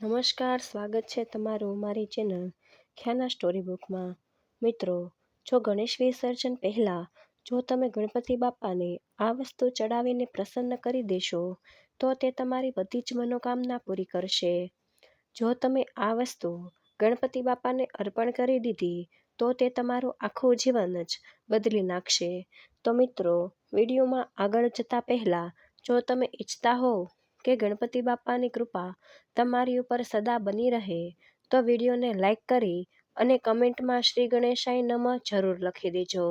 નમસ્કાર, સ્વાગત છે તમારું મારી ચેનલ ખ્યાના સ્ટોરી બુકમાં. મિત્રો, જો ગણેશ વિસર્જન પહેલાં જો તમે ગણપતિ બાપાને આ વસ્તુ ચડાવીને પ્રસન્ન કરી દેશો તો તે તમારી બધી જ મનોકામના પૂરી કરશે. જો તમે આ વસ્તુ ગણપતિ બાપાને અર્પણ કરી દીધી તો તે તમારું આખું જીવન જ બદલી નાખશે. તો મિત્રો, વિડીયોમાં આગળ જતા પહેલાં જો તમે ઈચ્છતા હો કે ગણપતિ બાપાની કૃપા તમારી ઉપર સદા બની રહે તો વિડીયોને લાઈક કરી અને કમેન્ટમાં શ્રી ગણેશાય નમઃ જરૂર લખી દેજો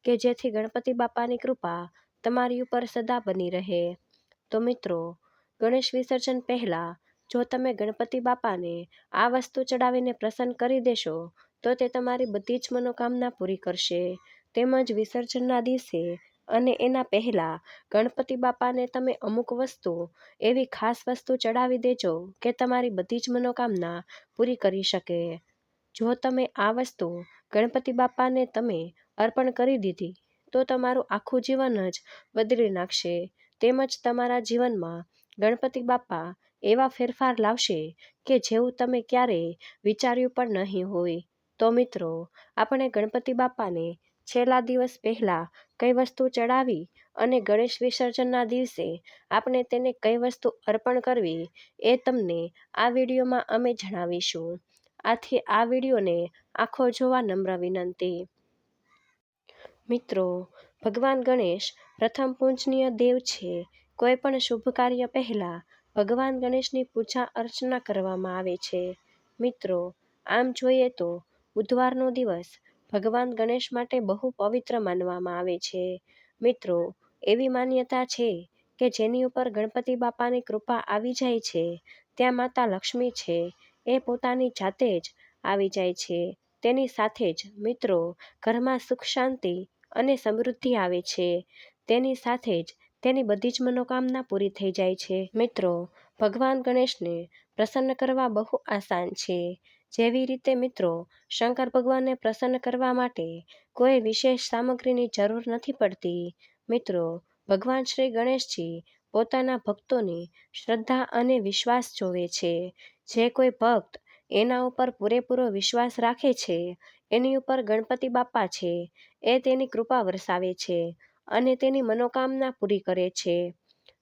કે જેથી ગણપતિ બાપાની કૃપા તમારી ઉપર સદા બની રહે. તો મિત્રો, ગણેશ વિસર્જન પહેલાં જો તમે ગણપતિ બાપાને આ વસ્તુ ચડાવીને પ્રસન્ન કરી દેશો તો તે તમારી બધી જ મનોકામના પૂરી કરશે. તેમજ વિસર્જનના દિવસે અને એના પહેલાં ગણપતિ બાપાને તમે અમુક વસ્તુ એવી ખાસ વસ્તુ ચડાવી દેજો કે તમારી બધી જ મનોકામના પૂરી કરી શકે. જો તમે આ વસ્તુ ગણપતિ બાપાને તમે અર્પણ કરી દીધી તો તમારું આખું જીવન જ બદલી નાખશે. તેમજ તમારા જીવનમાં ગણપતિ બાપા એવા ફેરફાર લાવશે કે જેવું તમે ક્યારેય વિચાર્યું પણ નહીં હોય. તો મિત્રો, આપણે ગણપતિ બાપાને છેલ્લા દિવસ પહેલાં કઈ વસ્તુ ચડાવી અને ગણેશ વિસર્જનના દિવસે આપણે તેને કઈ વસ્તુ અર્પણ કરવી એ તમને આ વિડીયોમાં અમે જણાવીશું. આથી આ વિડીયોને આખો જોવા નમ્ર વિનંતી. મિત્રો, ભગવાન ગણેશ પ્રથમ પૂજનીય દેવ છે. કોઈ પણ શુભ કાર્ય પહેલાં ભગવાન ગણેશની પૂજા અર્ચના કરવામાં આવે છે. મિત્રો, આમ જોઈએ તો બુધવારનો દિવસ ભગવાન ગણેશ માટે બહુ પવિત્ર માનવામાં આવે છે. મિત્રો, એવી માન્યતા છે કે જેની ઉપર ગણપતિ બાપાની કૃપા આવી જાય છે ત્યાં માતા લક્ષ્મી છે એ પોતાની જાતે જ આવી જાય છે. તેની સાથે જ મિત્રો, ઘરમાં સુખ શાંતિ અને સમૃદ્ધિ આવે છે. તેની સાથે જ તેની બધી જ મનોકામના પૂરી થઈ જાય છે. મિત્રો, ભગવાન ગણેશને પ્રસન્ન કરવા બહુ આસાન છે. જેવી રીતે મિત્રો, શંકર ભગવાનને પ્રસન્ન કરવા માટે કોઈ વિશેષ સામગ્રીની જરૂર નથી પડતી. મિત્રો, ભગવાન શ્રી ગણેશજી પોતાના ભક્તોની શ્રદ્ધા અને વિશ્વાસ જોવે છે. જે કોઈ ભક્ત એના ઉપર પૂરેપૂરો વિશ્વાસ રાખે છે એની ઉપર ગણપતિ બાપા છે એ તેની કૃપા વરસાવે છે અને તેની મનોકામના પૂરી કરે છે.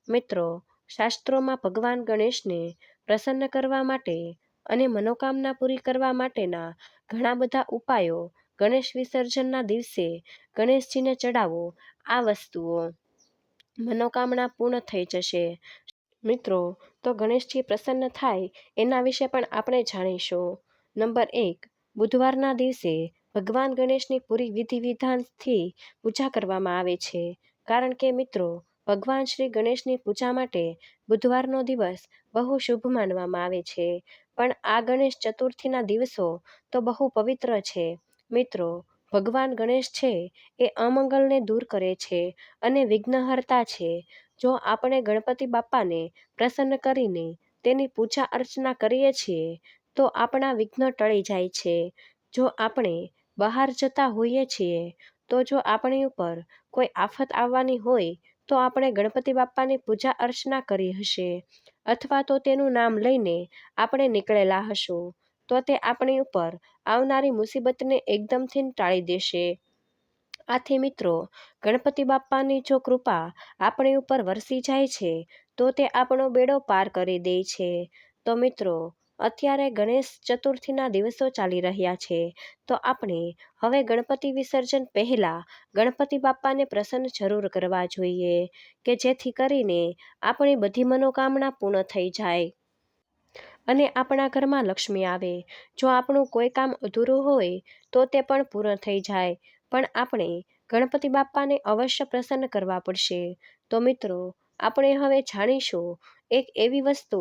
મિત્રો, શાસ્ત્રોમાં ભગવાન ગણેશને પ્રસન્ન કરવા માટે અને મનોકામના પૂરી કરવા માટેના ઘણા બધા ઉપાયો ગણેશ વિસર્જનના દિવસે ગણેશજીને ચડાવો. આ વસ્તુઓ મનોકામના પૂર્ણ થઈ જશે. મિત્રો, તો ગણેશજી પ્રસન્ન થાય એના વિશે પણ આપણે જાણીશું. નંબર 1, બુધવારના દિવસે ભગવાન ગણેશની પૂરી વિધિ વિધાનથી પૂજા કરવામાં આવે છે. કારણ કે મિત્રો, ભગવાન શ્રી ગણેશની પૂજા માટે બુધવારનો દિવસ બહુ શુભ માનવામાં આવે છે. પણ આ ગણેશ ચતુર્થીના દિવસો તો બહુ પવિત્ર છે. મિત્રો, ભગવાન ગણેશ છે એ અમંગલને દૂર કરે છે અને વિઘ્નહર્તા છે. જો આપણે ગણપતિ બાપાને પ્રસન્ન કરીને તેની પૂજા અર્ચના કરીએ છીએ તો આપણા વિઘ્ન ટળી જાય છે. જો આપણે બહાર જતા હોઈએ છીએ તો જો આપણી ઉપર કોઈ આફત આવવાની હોય તો આપણે ગણપતિ બાપાની પૂજા અર્ચના કરી હશે અથવા તો તેનું નામ લઈને આપણે નીકળેલા હશું તો તે આપણી ઉપર આવનારી મુસીબતને એકદમથી ટાળી દેશે. આથી મિત્રો, ગણપતિ બાપાની જો કૃપા આપણી ઉપર વરસી જાય છે તો તે આપણો બેડો પાર કરી દે છે. તો મિત્રો, અત્યારે ગણેશ ચતુર્થીના દિવસો ચાલી રહ્યા છે તો આપણે હવે ગણપતિ વિસર્જન પહેલાં ગણપતિ બાપાને પ્રસન્ન જરૂર કરવા જોઈએ કે જેથી કરીને આપણી બધી મનોકામના પૂર્ણ થઈ જાય અને આપણા ઘરમાં લક્ષ્મી આવે. જો આપણું કોઈ કામ અધૂરું હોય તો તે પણ પૂર્ણ થઈ જાય. પણ આપણે ગણપતિ બાપાને અવશ્ય પ્રસન્ન કરવા પડશે. તો મિત્રો, આપણે હવે જાણીશું એક એવી વસ્તુ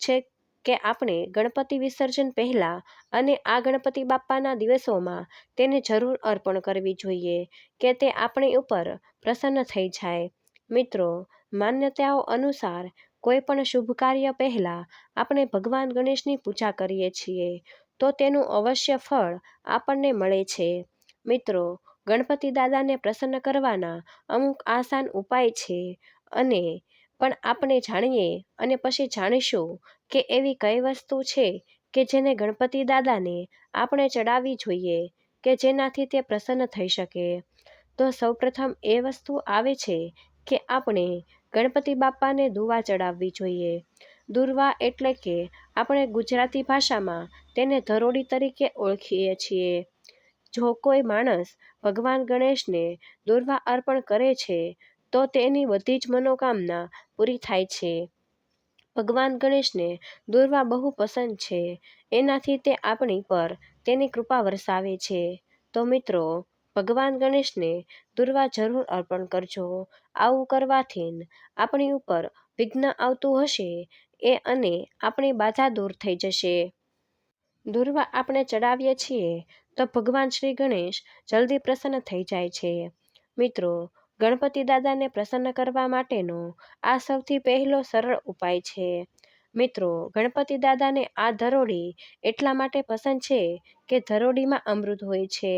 છે કે આપણે ગણપતિ વિસર્જન પહેલાં અને આ ગણપતિ બાપાના દિવસોમાં તેને જરૂર અર્પણ કરવી જોઈએ કે તે આપણી ઉપર પ્રસન્ન થઈ જાય. મિત્રો, માન્યતાઓ અનુસાર કોઈ પણ શુભ કાર્ય પહેલાં આપણે ભગવાન ગણેશની પૂજા કરીએ છીએ તો તેનું અવશ્ય ફળ આપણને મળે છે. મિત્રો, ગણપતિ દાદાને પ્રસન્ન કરવાના અમુક આસાન ઉપાય છે અને પણ આપણે જાણીએ અને પછી જાણીશું કે એવી કઈ વસ્તુ છે કે જેને ગણપતિ દાદાને આપણે ચડાવવી જોઈએ કે જેનાથી તે પ્રસન્ન થઈ શકે. તો સૌપ્રથમ એ વસ્તુ આવે છે કે આપણે ગણપતિ બાપાને દુવા ચડાવવી જોઈએ. દુર્વા એટલે કે આપણે ગુજરાતી ભાષામાં તેને ધરોડી તરીકે ઓળખીએ છીએ. જો કોઈ માણસ ભગવાન ગણેશને દુર્વા અર્પણ કરે છે તો તેની બધી જ મનોકામના પૂરી થાય છે. ભગવાન ગણેશને દુર્વા બહુ પસંદ છે. એનાથી તે આપણી પર તેની કૃપા વરસાવે છે. તો મિત્રો, ભગવાન ગણેશને દુર્વા જરૂર અર્પણ કરજો. આવું કરવાથી આપણી ઉપર વિઘ્ન આવતું હશે એ અને આપણી બાધા દૂર થઈ જશે. દુર્વા આપણે ચડાવીએ છીએ તો ભગવાન શ્રી ગણેશ જલ્દી પ્રસન્ન થઈ જાય છે. મિત્રો, ગણપતિ દાદાને પ્રસન્ન કરવા માટેનો આ સૌથી પહેલો સરળ ઉપાય છે. મિત્રો, ગણપતિ દાદાને આ ધરોડી એટલા માટે પસંદ છે કે ધરોડીમાં અમૃત હોય છે.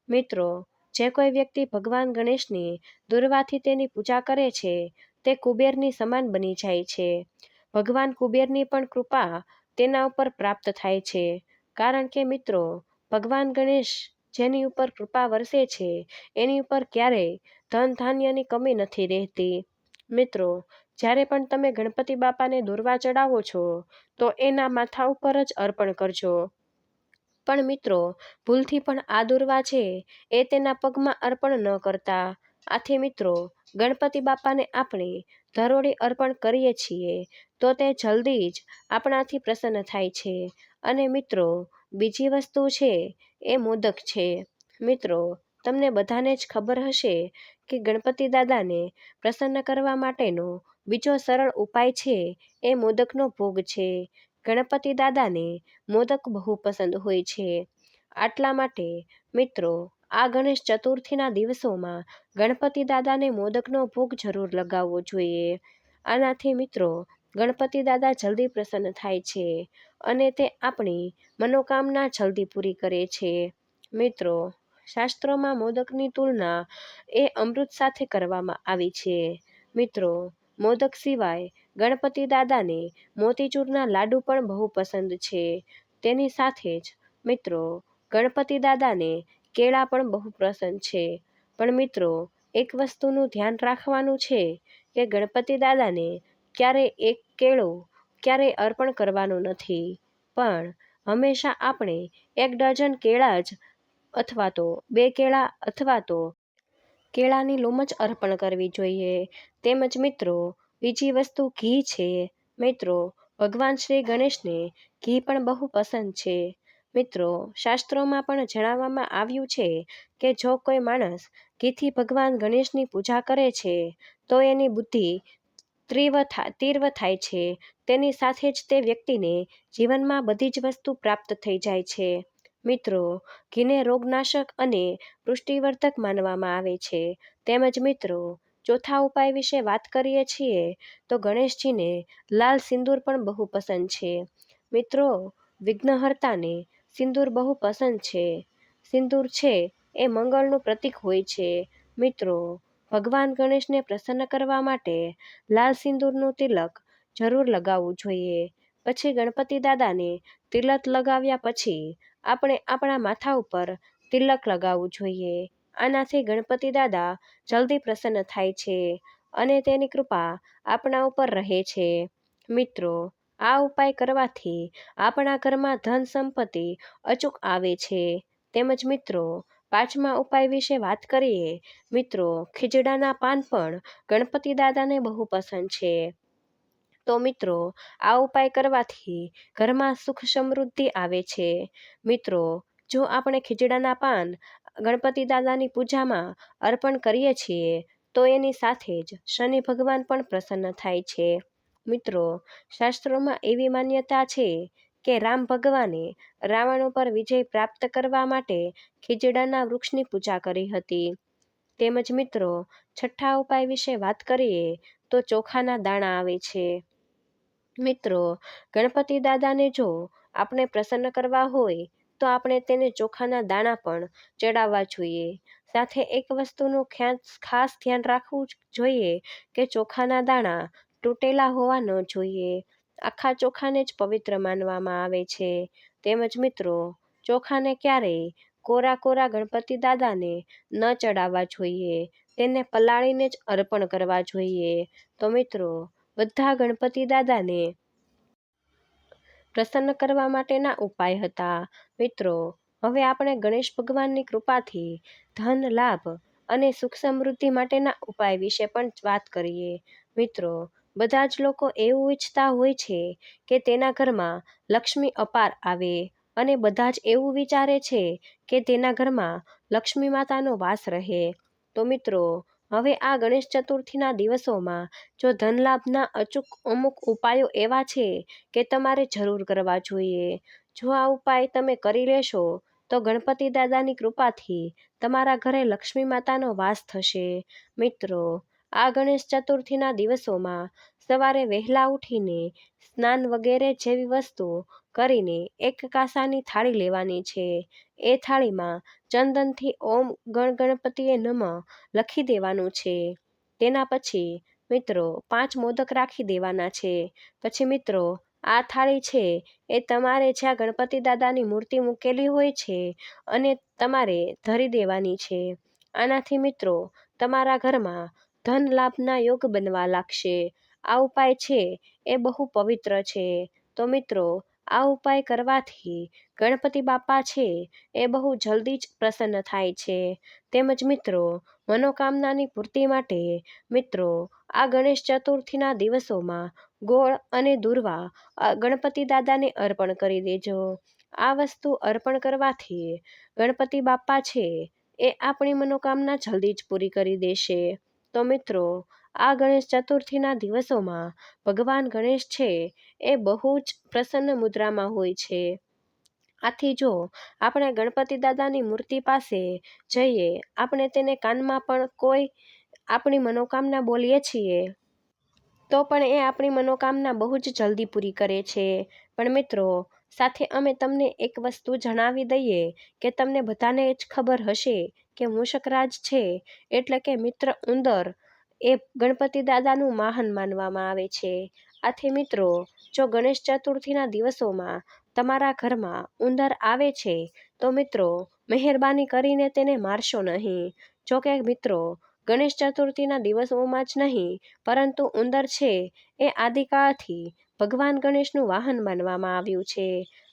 મિત્રો, જે કોઈ વ્યક્તિ ભગવાન ગણેશની દુર્વાથી તેની પૂજા કરે છે તે કુબેરની સમાન બની જાય છે. ભગવાન કુબેરની પણ કૃપા તેના ઉપર પ્રાપ્ત થાય છે. કારણ કે મિત્રો, ભગવાન ગણેશ જેની ઉપર કૃપા વરસે છે એની ઉપર ક્યારેય ધન ધાન્યની કમી નથી રહેતી. મિત્રો, જ્યારે પણ તમે ગણપતિ બાપાને દુર્વા ચડાવો છો તો એના માથા ઉપર જ અર્પણ કરજો. પણ મિત્રો, ભૂલથી પણ આ દુર્વા છે એ તેના પગમાં અર્પણ ન કરતા. આથી મિત્રો, ગણપતિ બાપાને આપણે ધરોડી અર્પણ કરીએ છીએ તો તે જલ્દી જ આપણાથી પ્રસન્ન થાય છે. અને મિત્રો, બીજી વસ્તુ છે એ મોદક છે. મિત્રો, તમને બધાને જ ખબર હશે કે ગણપતિ દાદાને પ્રસન્ન કરવા માટેનો બીજો સરળ ઉપાય છે એ મોદકનો ભોગ છે. ગણપતિ દાદાને મોદક બહુ પસંદ હોય છે. આટલા માટે મિત્રો, આ ગણેશ ચતુર્થીના દિવસોમાં ગણપતિ દાદાને મોદકનો ભોગ જરૂર લગાવવો જોઈએ. આનાથી મિત્રો, ગણપતિ દાદા જલ્દી પ્રસન્ન થાય છે અને તે આપણી મનોકામના જલ્દી પૂરી કરે છે. મિત્રો, શાસ્ત્રોમાં મોદકની તુલના એ અમૃત સાથે કરવામાં આવી છે. મિત્રો, મોદક સિવાય ગણપતિ દાદાને મોતીચૂરના લાડુ પણ બહુ પસંદ છે. તેની સાથે જ મિત્રો, ગણપતિ દાદાને કેળા પણ બહુ પસંદ છે. પણ મિત્રો, એક વસ્તુનું ધ્યાન રાખવાનું છે કે ગણપતિ દાદાને ક્યારેય એક કેળું ક્યારેય અર્પણ કરવાનું નથી. પણ હંમેશા આપણે 1 ડઝન કેળા જ અથવા તો 2 કેળા અથવા તો કેળાની લૂમ જ અર્પણ કરવી જોઈએ. તેમજ મિત્રો, બીજી વસ્તુ ઘી છે. મિત્રો, ભગવાન શ્રી ગણેશને ઘી પણ બહુ પસંદ છે. મિત્રો, શાસ્ત્રોમાં પણ જણાવવામાં આવ્યું છે કે જો કોઈ માણસ ઘીથી ભગવાન ગણેશની પૂજા કરે છે તો એની બુદ્ધિ તીવ્ર થાય છે. તેની સાથે જ તે વ્યક્તિને જીવનમાં બધી જ વસ્તુ પ્રાપ્ત થઈ જાય છે. મિત્રો, ઘીને રોગનાશક અને પુષ્ટિવર્ધક માનવામાં આવે છે. તેમજ મિત્રો, ચોથા ઉપાય વિશે વાત કરીએ છીએ તો ગણેશજીને લાલ સિંદૂર પણ બહુ પસંદ છે. મિત્રો, વિઘ્નહર્તાને સિંદૂર બહુ પસંદ છે. સિંદૂર છે એ મંગળનું પ્રતીક હોય છે. મિત્રો, ભગવાન ગણેશને પ્રસન્ન કરવા માટે લાલ સિંદૂરનું તિલક જરૂર લગાવવું જોઈએ. પછી ગણપતિ દાદાને તિલક લગાવ્યા પછી આપણે આપણા માથા ઉપર તિલક લગાવવું જોઈએ. આનાથી ગણપતિ દાદા જલ્દી પ્રસન્ન થાય છે અને તેની કૃપા આપણા ઉપર રહે છે. મિત્રો, આ ઉપાય કરવાથી આપણા ઘરમાં ધન સંપત્તિ અચૂક આવે છે. તેમજ મિત્રો, પાંચમા ઉપાય વિશે વાત કરીએ. મિત્રો, ખીજડાના પાન પણ ગણપતિ દાદાને બહુ પસંદ છે. તો મિત્રો, આ ઉપાય કરવાથી ઘરમાં સુખ સમૃદ્ધિ આવે છે. મિત્રો, જો આપણે ખીજડાના પાન ગણપતિ દાદાની પૂજામાં અર્પણ કરીએ છીએ તો એની સાથે જ શનિ ભગવાન પણ પ્રસન્ન થાય છે. મિત્રો, શાસ્ત્રોમાં એવી માન્યતા છે કે રામ ભગવાને રાવણ ઉપર વિજય પ્રાપ્ત કરવા માટે ખીજડાના વૃક્ષની પૂજા કરી હતી. તેમજ મિત્રો, છઠ્ઠા ઉપાય વિશે વાત કરીએ તો ચોખાના દાણા આવે છે. મિત્રો, ગણપતિ દાદાને જો આપણે પ્રસન્ન કરવા હોય તો આપણે તેને ચોખાના દાણા પણ ચડાવવા જોઈએ. સાથે એક વસ્તુનું ખાસ ધ્યાન રાખવું જોઈએ કે ચોખાના દાણા તૂટેલા હોવા ન જોઈએ. આખા ચોખાને જ પવિત્ર માનવામાં આવે છે. તેમજ મિત્રો, ચોખાને ક્યારેય કોરા કોરા ગણપતિ દાદાને ન ચડાવવા જોઈએ. તેને પલાળીને જ અર્પણ કરવા જોઈએ. તો મિત્રો, બધા ગણપતિ દાદાને પ્રસન્ન કરવા માટેના ઉપાય હતા. મિત્રો, હવે આપણે ગણેશ ભગવાનની કૃપાથી ધન લાભ અને સુખ સમૃદ્ધિ માટેના ઉપાય વિશે પણ વાત કરીએ. મિત્રો, બધા જ લોકો એવું ઈચ્છતા હોય છે કે તેના ઘરમાં લક્ષ્મી અપાર આવે અને બધા જ એવું વિચારે છે કે તેના ઘરમાં લક્ષ્મી માતાનો વાસ રહે. તો મિત્રો, હવે આ ગણેશ ચતુર્થીના દિવસોમાં જો ધન લાભના અચૂક અમુક ઉપાયો એવા છે કે તમારે જરૂર કરવા જોઈએ. જો આ ઉપાય તમે કરી લેશો તો ગણપતિ દાદાની કૃપાથી તમારા ઘરે લક્ષ્મી માતાનો વાસ થશે. મિત્રો, આ ગણેશ ચતુર્થીના દિવસોમાં સવારે વહેલા ઉઠીને સ્નાન વગેરે જેવી વસ્તુ કરીને એક કાંસાની થાળી લેવાની છે. એ થાળીમાં ચંદનથી ઓમ ગણ ગણપતિએ નમઃ લખી દેવાનું છે. તેના પછી મિત્રો 5 મોદક રાખી દેવાના છે. પછી મિત્રો, આ થાળી છે એ તમારે જ્યાં ગણપતિ દાદાની મૂર્તિ મૂકેલી હોય છે અને તમારે ધરી દેવાની છે. આનાથી મિત્રો, તમારા ઘરમાં ધન લાભના યોગ બનવા લાગશે. આ ઉપાય છે એ બહુ પવિત્ર છે. તો મિત્રો, આ ઉપાય કરવાથી ગણપતિ બાપા છે એ બહુ જલ્દી જ પ્રસન્ન થાય છે. તેમજ મિત્રો, મનોકામનાની પૂર્તિ માટે મિત્રો, આ ગણેશ ચતુર્થીના દિવસોમાં ગોળ અને દૂર્વા ગણપતિ દાદાને અર્પણ કરી દેજો. આ વસ્તુ અર્પણ કરવાથી ગણપતિ બાપા છે એ આપણી મનોકામના જલ્દી જ પૂરી કરી દેશે. તો મિત્રો, આ ગણેશ ચતુર્થીના દિવસોમાં ભગવાન ગણેશ છે એ બહુ જ પ્રસન્ન મુદ્રામાં હોય છે. આથી જો આપણે ગણપતિ દાદાની મૂર્તિ પાસે જઈએ, આપણે તેને કાનમાં પણ કોઈ આપણી મનોકામના બોલીએ છીએ તો પણ એ આપણી મનોકામના બહુ જ જલ્દી પૂરી કરે છે. પણ મિત્રો, સાથે અમે તમને એક વસ્તુ જણાવી દઈએ કે તમને બધાને જ ખબર હશે કે મૂષકરાજ છે એટલે કે મિત્ર ઉંદર એ ગણપતિ દાદાનું વાહન માનવામાં આવે છે. આથી મિત્રો, જો ગણેશ ચતુર્થીના દિવસોમાં તમારા ઘરમાં ઉંદર આવે છે તો મિત્રો, મહેરબાની કરીને તેને મારશો નહીં. જો કે મિત્રો, ગણેશ ચતુર્થીના દિવસોમાં જ નહીં પરંતુ ઉંદર છે એ આદિકાળથી ભગવાન ગણેશનું વાહન માનવામાં આવ્યું છે.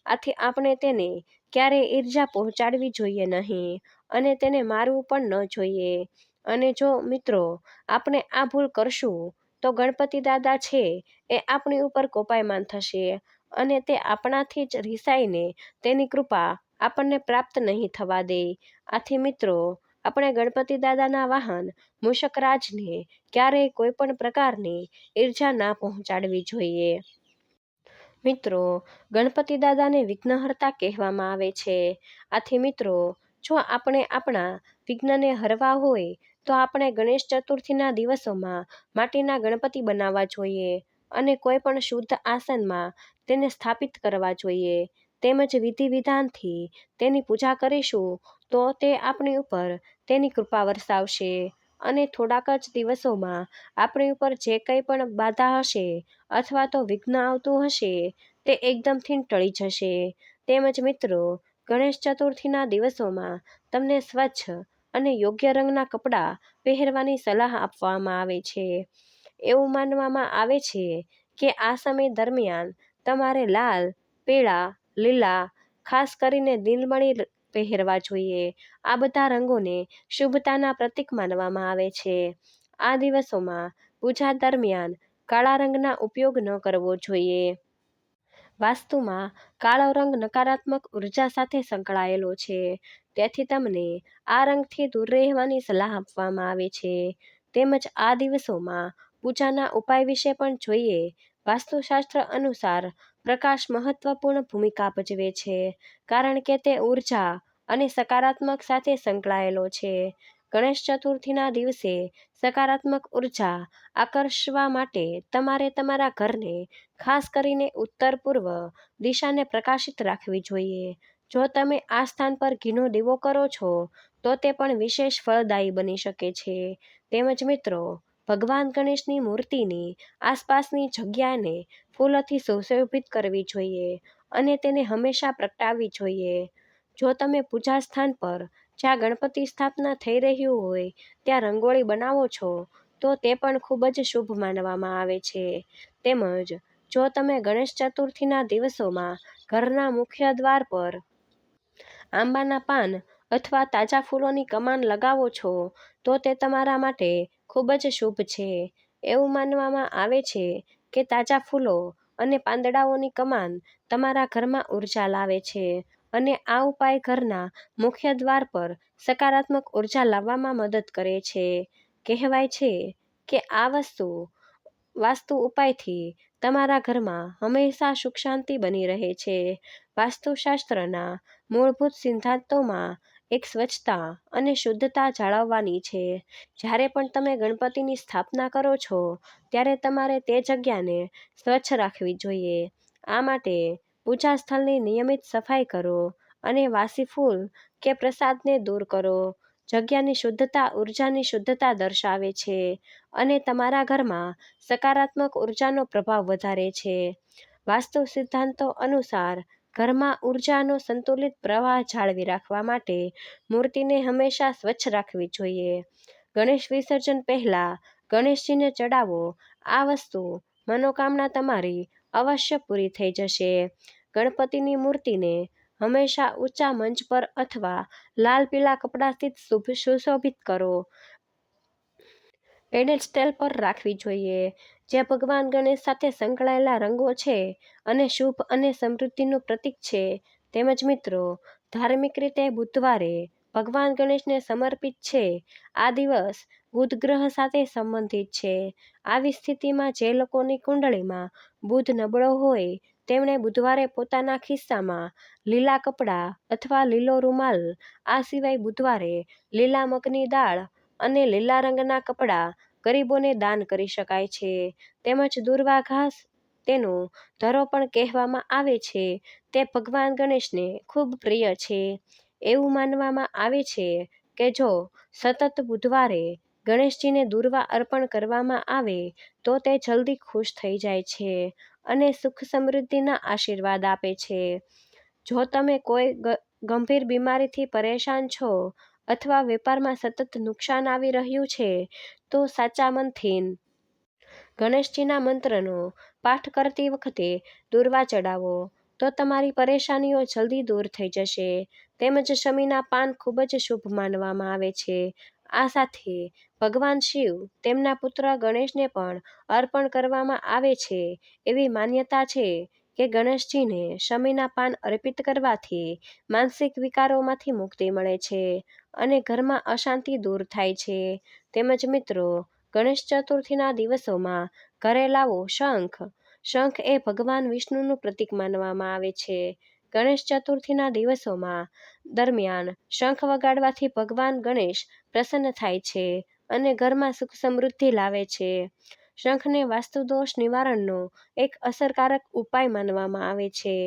આથી આપણે તેને ક્યારેય ઈર્જા પહોંચાડવી જોઈએ નહીં અને તેને મારવું પણ ન જોઈએ. અને જો મિત્રો, આપણે આ ભૂલ કરશું તો ગણપતિ દાદા છે એ આપણી ઉપર કોપાયમાન થશે અને તે આપણાથી જ રિસાઈને તેની કૃપા આપણને પ્રાપ્ત નહીં થવા દે. આથી મિત્રો, આપણે ગણપતિ દાદાના વાહન મૂષકરાજને ક્યારેય કોઈ પણ પ્રકારની ઈર્જા ના પહોંચાડવી જોઈએ. મિત્રો, ગણપતિ દાદાને વિઘ્નહર્તા કહેવામાં આવે છે. આથી મિત્રો, જો આપણે આપણા વિઘ્નને હરવા હોય તો આપણે ગણેશ ચતુર્થીના દિવસોમાં માટીના ગણપતિ બનાવવા જોઈએ અને કોઈ પણ શુદ્ધ આસનમાં તેને સ્થાપિત કરવા જોઈએ. તેમજ વિધિ વિધાનથી તેની પૂજા કરીશું તો તે આપણી ઉપર તેની કૃપા વરસાવશે અને થોડાક જ દિવસોમાં આપણી ઉપર જે કંઈ પણ બાધા હશે અથવા તો વિઘ્ન આવતું હશે તે એકદમથી ટળી જશે. તેમજ મિત્રો, ગણેશ ચતુર્થીના દિવસોમાં તમને સ્વચ્છ અને યોગ્ય રંગના કપડાં પહેરવાની સલાહ આપવામાં આવે છે. એવું માનવામાં આવે છે કે આ સમય દરમિયાન તમારે લાલ, પીળા, લીલા, ખાસ કરીને નીલમણી પહેરવા જોઈએ. આ બધા રંગોને શુભતાના પ્રતીક માનવામાં આવે છે. આ દિવસોમાં પૂજા દરમિયાન કાળા રંગના ઉપયોગ ન કરવો જોઈએ. વાસ્તુમાં કાળો રંગ નકારાત્મક ઉર્જા સાથે સંકળાયેલો છે. તેથી તમને આ રંગથી દૂર રહેવાની સલાહ આપવામાં આવે છે. તેમજ આ દિવસોમાં પૂજાના ઉપાય વિશે પણ જોઈએ. વાસ્તુશાસ્ત્ર અનુસાર પ્રકાશ મહત્વપૂર્ણ ભૂમિકા ભજવે છે કારણ કે તે ઉર્જા અને સકારાત્મક સાથે સંકળાયેલો છે. ગણેશ ચતુર્થીના દિવસે સકારાત્મક ઉર્જા આકર્ષવા માટે તમારે તમારા ઘરને ખાસ કરીને ઉત્તર પૂર્વ દિશાને પ્રકાશિત રાખવી જોઈએ. જો તમે આ સ્થાન પર ઘીનો દીવો કરો છો તો તે પણ વિશેષ ફળદાયી બની શકે છે. તેમજ મિત્રો, ભગવાન ગણેશની મૂર્તિની આસપાસની જગ્યાને ફૂલોથી સુશોભિત કરવી જોઈએ અને તેને હંમેશા પ્રગટાવવી જોઈએ. જો તમે પૂજા સ્થાન પર જ્યાં ગણપતિ સ્થાપના થઈ રહ્યું હોય ત્યાં રંગોળી બનાવો છો તો તે પણ ખૂબ જ શુભ માનવામાં આવે છે. તેમજ જો તમે ગણેશ ચતુર્થીના દિવસોમાં ઘરના મુખ્ય દ્વાર પર આંબાના પાન અથવા તાજા ફૂલોની કમાન લગાવો છો તો તે તમારા માટે ખૂબ જ શુભ છે. એવું માનવામાં આવે છે કે તાજા ફૂલો અને પાંદડાઓની કમાન તમારા ઘરમાં ઉર્જા લાવે છે અને આ ઉપાય ઘરના મુખ્ય દ્વાર પર સકારાત્મક ઉર્જા લાવવામાં મદદ કરે છે. કહેવાય છે કે આ વાસ્તુ ઉપાયથી તમારા ઘરમાં હંમેશા સુખ શાંતિ બની રહે છે. વાસ્તુશાસ્ત્રના મૂળભૂત સિદ્ધાંતોમાં એક સ્વચ્છતા અને શુદ્ધતા જાળવવાની છે. જ્યારે પણ તમે ગણપતિની સ્થાપના કરો છો ત્યારે તમારે તે જગ્યાને સ્વચ્છ રાખવી જોઈએ. આ માટે પૂજા સ્થળની નિયમિત સફાઈ કરો અને વાસી ફૂલ કે પ્રસાદને દૂર કરો. જગ્યાની શુદ્ધતા ઉર્જાની શુદ્ધતા દર્શાવે છે અને તમારા ઘરમાં સકારાત્મક ઉર્જાનો પ્રભાવ વધારે છે. વાસ્તુ સિદ્ધાંતો અનુસાર ઘરમાં ઉર્જાનો સંતુલિત પ્રવાહ જાળવી રાખવા માટે મૂર્તિને હંમેશા સ્વચ્છ રાખવી જોઈએ. ગણેશ વિસર્જન પહેલા ગણેશજીને ચડાવો. આ વસ્તુ મનોકામના તમારી અવશ્ય પૂરી થઈ જશે. ગણપતિની મૂર્તિને હંમેશા ઊંચા મંચ પર અથવા લાલ પીળા કપડાથી સુશોભિત કરો. પેડેસ્ટલ પર રાખવી જોઈએ જે ભગવાન ગણેશ સાથે સંકળાયેલા રંગો છે અને શુભ અને સમૃદ્ધિનું પ્રતીક છે. તેમજ મિત્રો, ધાર્મિક રીતે બુધવારે ભગવાન ગણેશને સમર્પિત છે. આ દિવસ બુધ ગ્રહ સાથે સંબંધિત છે. આવી સ્થિતિમાં જે લોકોની કુંડળીમાં બુધ નબળો હોય તેમણે બુધવારે પોતાના ખિસ્સામાં લીલા કપડાં અથવા લીલો રૂમાલ, આ સિવાય બુધવારે લીલા મગની દાળ અને લીલા રંગના કપડાં ગરીબોને દાન કરી શકાય છે. તેમજ દુર્વા ઘાસ, તેનો ધરો પણ કહેવામાં આવે છે, તે ભગવાન ગણેશને ખૂબ પ્રિય છે. એવું માનવામાં આવે છે કે જો સતત બુધવારે ગણેશજીને દુર્વા અર્પણ કરવામાં આવે તો તે જલ્દી ખુશ થઈ જાય છે અને સુખ સમૃદ્ધિના આશીર્વાદ આપે છે. જો તમે કોઈ ગંભીર બીમારીથી પરેશાન છો અથવા વેપારમાં સતત નુકસાન આવી રહ્યું છે તો સાચા મનથી ગણેશજીના મંત્રનો પાઠ કરતી વખતે દુર્વા ચડાવો તો તમારી પરેશાનીઓ જલ્દી દૂર થઈ જશે. તેમજ શમીના પાન ખૂબ જ શુભ માનવામાં આવે છે. આ સાથે ભગવાન શિવ તેમના પુત્ર ગણેશને પણ અર્પણ કરવામાં આવે છે. એવી માન્યતા છે કે ગણેશજીને શમીના પાન અર્પિત કરવાથી માનસિક વિકારોમાંથી મુક્તિ મળે છે અને ઘરમાં અશાંતિ દૂર થાય છે. તેમજ મિત્રો, ગણેશ ચતુર્થીના દિવસોમાં ઘરે લાવો શંખ. શંખ એ ભગવાન વિષ્ણુનું પ્રતીક માનવામાં આવે છે. ગણેશ ચતુર્થીના દિવસોમાં દરમિયાન શંખ વગાડવાથી ભગવાન ગણેશ પ્રસન્ન થાય છે અને ઘરમાં સુખ સમૃદ્ધિ લાવે છે. શંખને વાસ્તુદોષ નિવારણનો એક અસરકારક ઉપાય માનવામાં આવે છે.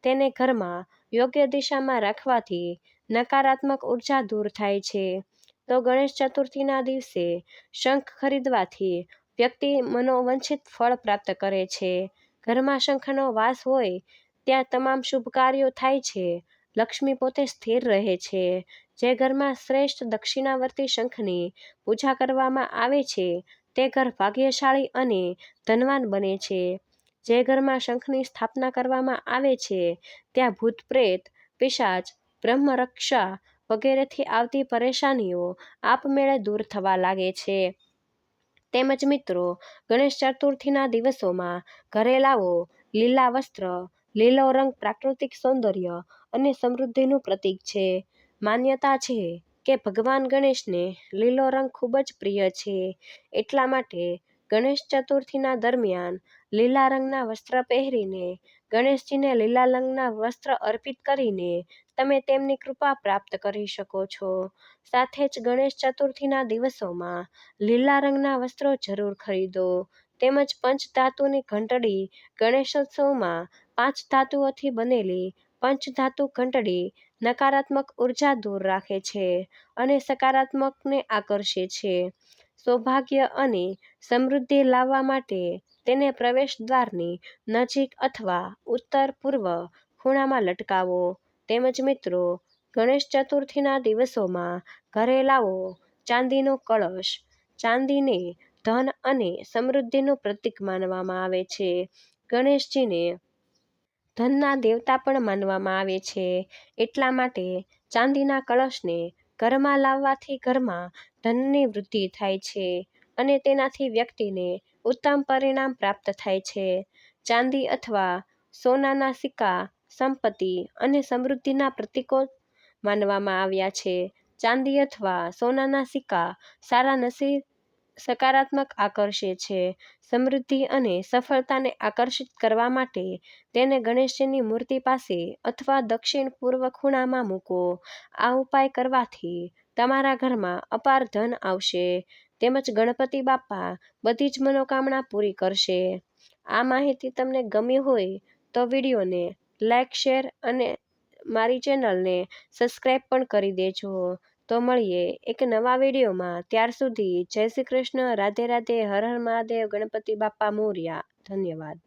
તેને ઘરમાં યોગ્ય દિશામાં રાખવાથી નકારાત્મક ઉર્જા દૂર થાય છે. તો ગણેશ ચતુર્થીના દિવસે શંખ ખરીદવાથી વ્યક્તિ મનોવાંછિત ફળ પ્રાપ્ત કરે છે. ઘરમાં શંખનો વાસ હોય ત્યાં તમામ શુભ કાર્યો થાય છે. લક્ષ્મી પોતે સ્થિર રહે છે. જે ઘરમાં શ્રેષ્ઠ દક્ષિણાવર્તી શંખની પૂજા કરવામાં આવે છે તે ઘર ભાગ્યશાળી અને ધનવાન બને છે. જે ઘરમાં શંખની સ્થાપના કરવામાં આવે છે ત્યાં ભૂત પ્રેત, પિશાચ, બ્રહ્મરક્ષા વગેરેથી આવતી પરેશાનીઓ આપમેળે દૂર થવા લાગે છે. તેમજ મિત્રો, ગણેશ ચતુર્થીના દિવસોમાં ઘરે લાવો લીલા વસ્ત્ર. લીલો રંગ પ્રાકૃતિક સૌંદર્ય અને સમૃદ્ધિનું પ્રતીક છે. માન્યતા છે કે ભગવાન ગણેશને લીલો રંગ ખૂબ જ પ્રિય છે. એટલા માટે ગણેશ ચતુર્થીના દરમિયાન લીલા રંગના વસ્ત્ર પહેરીને ગણેશજીને લીલા રંગના વસ્ત્ર અર્પિત કરીને તમે તેમની કૃપા પ્રાપ્ત કરી શકો છો. સાથે જ ગણેશ ચતુર્થીના દિવસોમાં લીલા રંગના વસ્ત્રો જરૂર ખરીદો. તેમજ પંચધાતુની ઘંટડી. ગણેશોત્સવમાં 5 ધાતુઓથી બનેલી પંચધાતુ ઘંટડી નકારાત્મક ઉર્જા દૂર રાખે છે અને સકારાત્મકને આકર્ષે છે. સૌભાગ્ય અને સમૃદ્ધિ લાવવા માટે તેને પ્રવેશ દ્વારની નજીક અથવા ઉત્તર પૂર્વ ખૂણામાં લટકાવો. તેમજ મિત્રો, ગણેશ ચતુર્થીના દિવસોમાં ઘરે લાવો ચાંદીનો કળશ. ચાંદીને ધન અને સમૃદ્ધિનું પ્રતીક માનવામાં આવે છે. ગણેશજીને ધનના દેવતા પણ માનવામાં આવે છે. એટલા માટે ચાંદીના કળશને ઘરમાં લાવવાથી ઘરમાં ધનની વૃદ્ધિ થાય છે અને તેનાથી વ્યક્તિને ઉત્તમ પરિણામ પ્રાપ્ત થાય છે. ચાંદી અથવા સોનાના સિક્કા સંપત્તિ અને સમૃદ્ધિના પ્રતીકો માનવામાં આવ્યા છે. ચાંદી અથવા સોનાના સિક્કા સારા નસીબ, સકારાત્મક આકર્ષે છે. સમૃદ્ધિ અને સફળતાને આકર્ષિત કરવા માટે તેને ગણેશજીની મૂર્તિ પાસે અથવા દક્ષિણ પૂર્વ ખૂણામાં મૂકો. આ ઉપાય કરવાથી તમારા ઘરમાં અપાર ધન આવશે તેમજ ગણપતિ બાપ્પા બધી જ મનોકામના પૂરી કરશે. આ માહિતી તમને ગમી હોય તો વિડીયોને લાઈક, શેર અને મારી ચેનલને સબસ્ક્રાઈબ પણ કરી દેજો. તો મળીએ એક નવા વિડીયોમાં. ત્યાર સુધી જય શ્રી કૃષ્ણ, રાધે રાધે, હર હર મહાદેવ, ગણપતિ બાપ્પા મોર્યા. ધન્યવાદ.